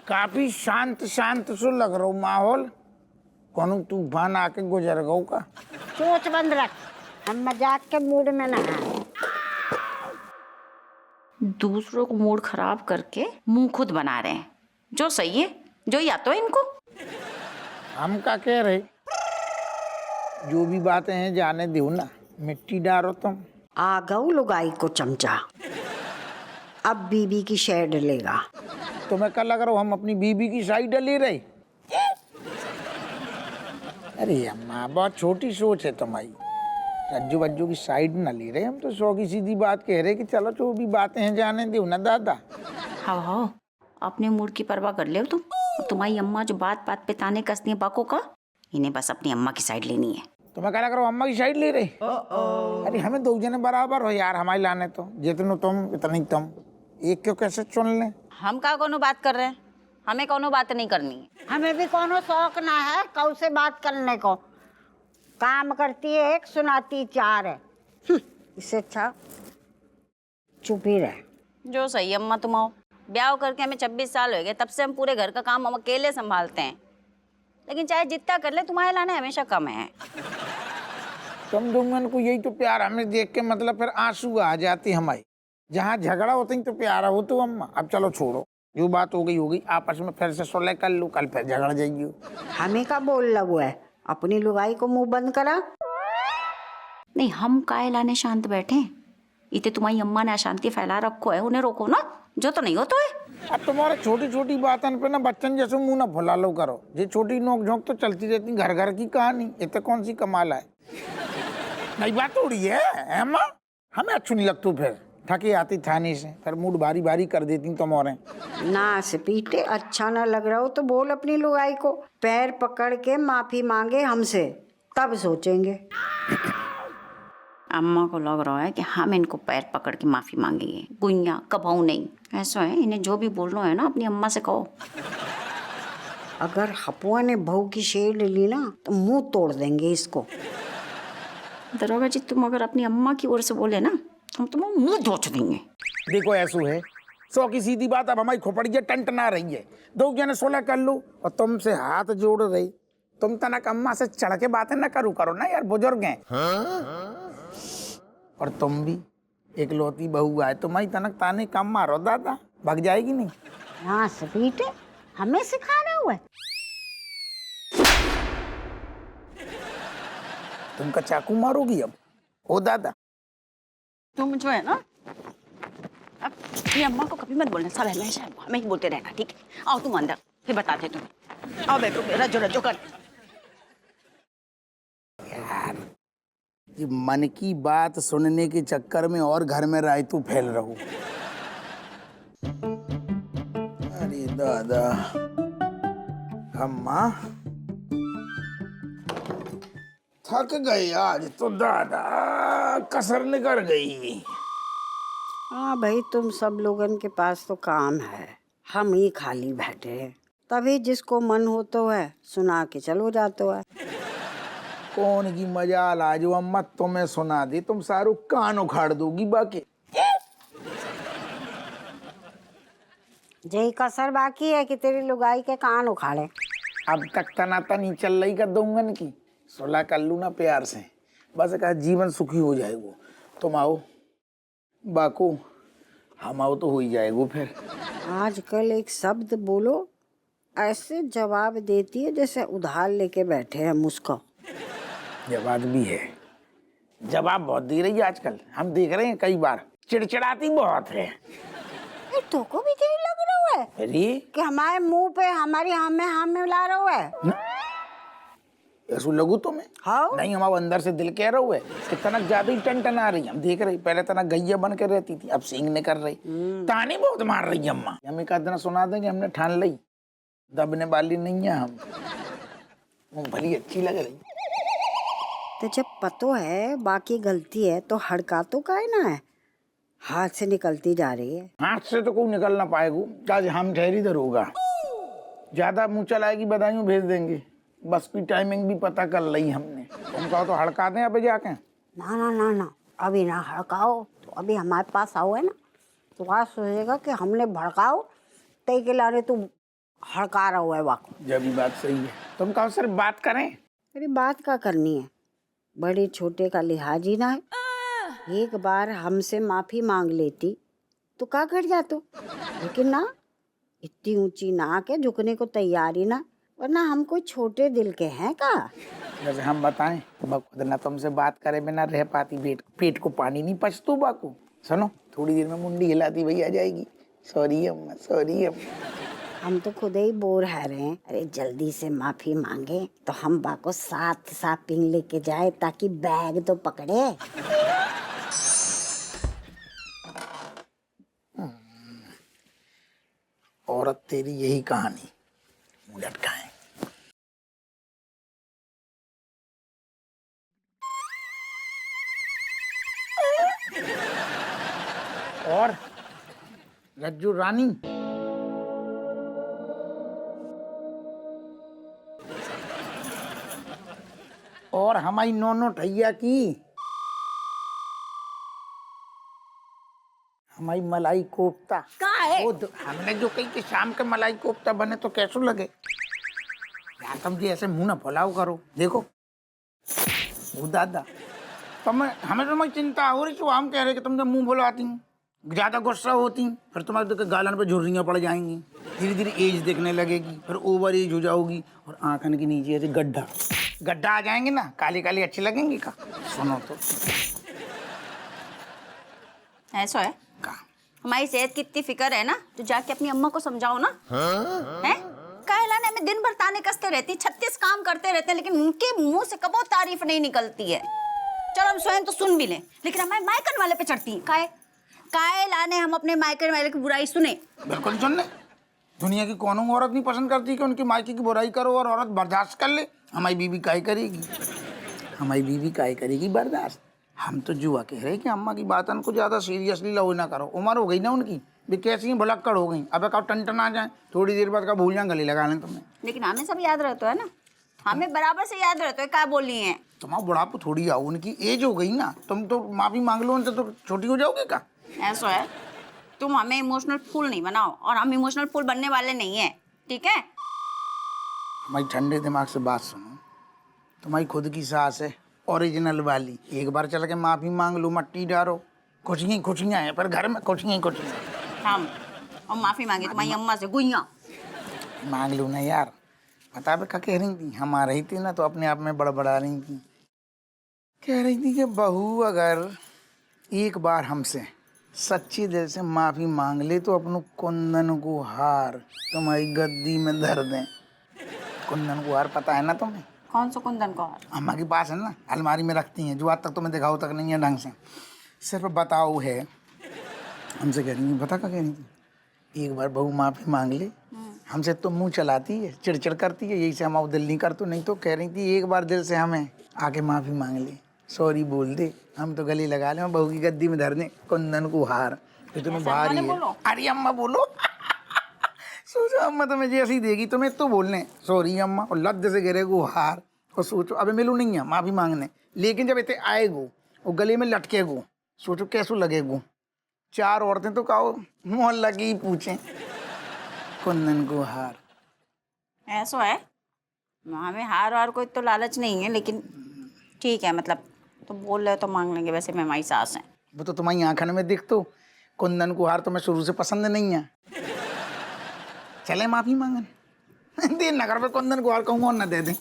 काफी शांत शांत सो लग रहा माहौल। कौन तूफान आके गुजर गऊ का? चोच बंद रख, हम मजाक के मूड में ना हैं। दूसरों को मूड खराब करके मुंह खुद बना रहे हैं। जो सही है, जो या तो इनको। हम का कह रहे, जो भी बातें हैं जाने दो ना, मिट्टी डालो तुम। आ गऊ लुगाई को चमचा, अब बीबी की शेर डलेगा। तुम्हें क्या लग रहा हो हम अपनी बीबी की साइड डली रही? अरे अम्मा बहुत छोटी सोच है तुम्हारी। रज्जू बज्जू की साइड न ले रहे, हम तो सौ की सीधी बात कह रहे कि चलो जो भी बातें हैं जाने दो ना दादा। हाँ, अपने मूड की परवाह कर ले तुम। तुम्हारी अम्मा जो बात बात पे ताने कसती है बाकों का, इन्हें बस अपनी अम्मा की साइड लेनी है। तुम्हें क्या लग रहा हो अम्मा की साइड ले रहे? अरे हमें दो जने बराबर हो यार, हमारी लाने तो जितने तुम इतनी तुम, एक क्यों कैसे चुन ले? हम का कोनो बात कर रहे हैं, हमें कोनो बात नहीं करनी है। हमें भी कोनो शौक ना है कौ से बात करने को। काम करती है एक, सुनाती चार है। इससे अच्छा चुप ही रहे। जो सही अम्मा तुम आओ। ब्याह करके हमें 26 साल हो गए, तब से हम पूरे घर का काम हम अकेले संभालते हैं। लेकिन चाहे जितना कर ले, तुम्हारे लाने हमेशा कम है। तुम दोनों को यही तो प्यार हमें देख के मतलब फिर आंसू आ जाती हमारी। जहाँ झगड़ा होता ही तो प्यारा हो तो अम्मा। अब चलो छोड़ो, जो बात हो गई, आपस में फिर से सुलह कर लो, कल फिर झगड़ जाइए। हमें का बोल लगो है, अपनी लुगाई को मुंह बंद करा। नहीं, हम काहे लाने शांत बैठे? इतने तुम्हारी अम्मा ने अशांति फैला रखो है, उन्हें रोको ना, जो तो नहीं हो तो है। अब तुम्हारे छोटी छोटी बातन पे ना बच्चन जैसे मुंह ना फुला लो करो। ये छोटी नोक झोंक तो चलती रहती, घर घर की कहानी, इतने कौन सी कमाल है? नई बात हो रही है अम्मा, हमें अच्छी नहीं लगती। फिर थकी आती थाने से, फिर मूड भारी भारी कर देती तुम। और ना से पीटे, अच्छा ना लग रहा हो तो बोल अपनी लुगाई को, पैर पकड़ के माफी मांगे हमसे, तब सोचेंगे। अम्मा को लग रहा है कि हम इनको पैर पकड़ के माफी मांगेंगे। गुइया कभाऊ नहीं, ऐसा है। इन्हें जो भी बोलना है ना अपनी अम्मा से कहो। अगर हपुआ ने बहू की शेर ली ना तो मुंह तोड़ देंगे इसको। दरोगा जी, तुम अगर अपनी अम्मा की ओर से बोले ना, हम तुम्हें मुंह धोच देंगे। देखो ऐसू है, सौ की सीधी बात। अब हमारी खोपड़िया टंटना रही है, दो जने सोलह कर लो और तुमसे हाथ जोड़ रही। तुम तनक अम्मा से चढ़ के बातें ना करो ना यार, बुजुर्ग हैं। और तुम भी एक लौती बहू आए, तुम्हारी तनक ताने कम मारो दादा, भग जाएगी नहीं। ना से पीटे, हमें सिखा रहे हुए। तुमका चाकू मारोगी अब? ओ दादा, तुम जो है ना, अब ये अम्मा को कभी मत बोलना, सब हमेशा हमें ही बोलते रहना, ठीक है? आओ तुम अंदर, फिर बताते तुम्हें। आओ बैठो, रजो रजो कर। यार ये मन की बात सुनने के चक्कर में और घर में रायतू फैल रहो। अरे दादा, अम्मा थक गए आज तो दादा, कसर निकल गई। हाँ भाई, तुम सब लोगन के पास तो काम है, हम ही खाली बैठे हैं। तभी जिसको मन हो तो है सुना के चलो जातो है। कौन की मजाल आज अम्मा तुम्हें सुना दी, तुम सारू कान उखाड़ दोगी बाकी। यही कसर बाकी है कि तेरी लुगाई के कान उखाड़े। अब तक तनाता नहीं चल रही का दोंगन की, सुलह कर लू ना प्यार से, बस कहा जीवन सुखी हो जाएगा। तुम आओ बाको, हम आओ तो हो ही जाएगा फिर। आजकल एक शब्द बोलो ऐसे जवाब देती है जैसे उधार लेके बैठे हैं मुझको। जवाब भी है, जवाब बहुत दे रही है आजकल, हम देख रहे हैं कई बार, चिड़चिड़ाती बहुत है। तो को भी यही लग रहा है अरे कि हमारे मुंह पे हमारी हमें हम मिला रहा है। ऐसा लगू तुम्हें? हाँ? नहीं, हमारे अंदर से दिल कह रहा है कि तनक ज्यादा ही टन आ रही, हम देख रहे। पहले तनक गैया बन के रहती थी, अब सींग ने कर रही, तानी बहुत मार रही अम्मा। हमें का दिन सुना देंगे, हमने ठान ली, दबने वाली नहीं है हम। मूंगफली अच्छी लग रही। तो जब पतो है बाकी गलती है तो हड़का तो काहे ना है, हाथ से निकलती जा रही है। हाथ से तो कोई निकल ना पाएगा, आज हम ठहरी इधर होगा। ज्यादा मुँह चलाएगी बधाइयों भेज देंगे। बस की टाइमिंग भी पता कर ली हमने। तुम कहो तो हड़का दें अभी जाके? ना ना ना ना, अभी ना हड़काओ। तो अभी हमारे पास आओ है ना, तो आज सोचेगा कि हमने भड़काओ तय के लाने तू हड़का रहा हुआ है वाको। जब भी बात सही है तुम कहो सर बात करें। अरे बात क्या करनी है, बड़े छोटे का लिहाज ही ना है। एक बार हमसे माफी मांग लेती तो क्या कर जातो, लेकिन ना, इतनी ऊंची नाक है, झुकने को तैयार ही ना, वरना हम कोई छोटे दिल के हैं का। जैसे हम बताएं खुद ना तुमसे बात करे बिना रह पाती, पेट को पानी नहीं पचतो बाको। सुनो थोड़ी देर में मुंडी हिलाती वही आ जाएगी, सॉरी अम्मा सॉरी अम्मा। हम तो खुद ही बोर है रहे हैं। अरे जल्दी से माफी मांगे तो हम बाको साथ शॉपिंग लेके जाए ताकि बैग तो पकड़े। औरत तेरी यही कहानी, मुंह लटकाएं। और रज्जू रानी और हमारी नोनो ठैया की हमारी मलाई कोफ्ता का है? वो हमने जो कही कि शाम के मलाई कोफ्ता बने तो कैसो लगे यार। तुम जी ऐसे मुंह ना फैलाओ करो, देखो वो दादा हमें तो चिंता हो रही, हम कह रहे कि तुम जब मुंह फुलाती ज्यादा गुस्सा होती फिर तुम्हारे तो गालन पे झुर्रियां पड़ जाएंगी, धीरे धीरे एज दिखने लगेगी, फिर ओवर एज हो जाओगी और आंखन के नीचे ऐसे गड्ढा आ जाएंगे ना, काली काली अच्छी लगेंगी का। सुनो तो ऐसा है का हमारी सेहत की इतनी फिक्र है ना तो जाके अपनी अम्मा को समझाओ ना। हैं कहलाने में दिन भर ताने कसते रहती, 36 काम करते रहते हैं, लेकिन उनके मुंह से कबो तारीफ नहीं निकलती है। चलो हम स्वयं तो सुन भी लें, लेकिन हमारे मायकन वाले पे चढ़ती है। काहे लाने हम अपने मायकन वाले की बुराई सुने? बिल्कुल सुनने, दुनिया की कौन औरत नहीं पसंद करती कि उनकी मायके की बुराई करो और औरत बर्दाश्त कर ले। हमारी बीवी काहे करेगी, हमारी बीवी काहे करेगी बर्दाश्त। हम तो जुआ कह रहे कि अम्मा की बातन को ज्यादा सीरियसली लो ना करो, उम्र हो गई ना उनकी, भी कैसी भुलक्कड़ हो गई, अब कब टन आ जाए, थोड़ी देर बाद का भूल जाए गले लगा लें तुमने। लेकिन हमें सब याद रहता है ना, हमें बराबर से याद रहता है क्या बोली है। तुम्हारा बुढ़ापा थोड़ी आओ, उनकी एज हो गई ना, तुम तो माफी मांग लो उनसे तो छोटी हो जाओगे का। ऐसा है, तुम हमें इमोशनल फूल नहीं बनाओ और हम इमोशनल फूल बनने वाले नहीं है, ठीक है? हमारी ठंडे दिमाग से बात सुनो, तुम्हारी खुद की सास है ओरिजिनल वाली, एक बार चल के माफी मांग लो, मट्टी डालो, खुशियाँ हैं पर घर में खुशियाँ। हम और माफी मांगे तुम्हारी अम्मा से गुइया मांग लो ना यार, बता क्या कह रही थी, हम आ रही थी ना तो अपने आप में बड़बड़ा रही थी, कह रही थी कि बहू अगर एक बार हमसे सच्चे दिल से माफी मांग ले तो अपनों कुंदन को हार तुम्हारी गद्दी में धर दें। कुंदन को हार पता है ना तुम्हें? कौन सा कुंदन को हार? अम्मा के पास है ना, अलमारी में रखती हैं, जो आज तक तुम्हें दिखाओ तक नहीं है ढंग से, सिर्फ बताओ है। हमसे कह रही है, बता क्या कह रही थी, एक बार बहू माफी मांग ले, हमसे तो मुंह चलाती है, चिड़चिड़ करती है, यही से हम दिल नहीं करते, नहीं तो कह रही थी एक बार दिल से हमें आके माफी मांग ले, सॉरी बोल दे, हम तो गले लगा ले, बहू की गद्दी में धर दे कुंदन को हार, तो तुम्हें भारी है। अरे अम्मा बोलो सोचो अम्मा तुम्हें जैसी देगी तुम्हें तो बोलने सॉरी अम्मा और लद्द से गिरे को हार, और सोचो अबे मिलू नहीं है माफी मांगने, लेकिन जब इतने आएगो और गले में लटकेगो, सोचो कैसो लगेगो। 4 औरतें तो कहो मोहल्ला की ही पूछें कुंदन को हार। ऐसा है, हमें हार वार कोई तो लालच नहीं है, लेकिन ठीक है, मतलब तो बोल रहे तो मांग लेंगे, वैसे मैं हमारी सास हैं। वो तो तुम्हारी आंखन में दिख, तो कुंदन को हार तुम्हें शुरू से पसंद नहीं है। चले माफी मांगन दे नगर पे कुंदन को हार कहूँ और न दे दें।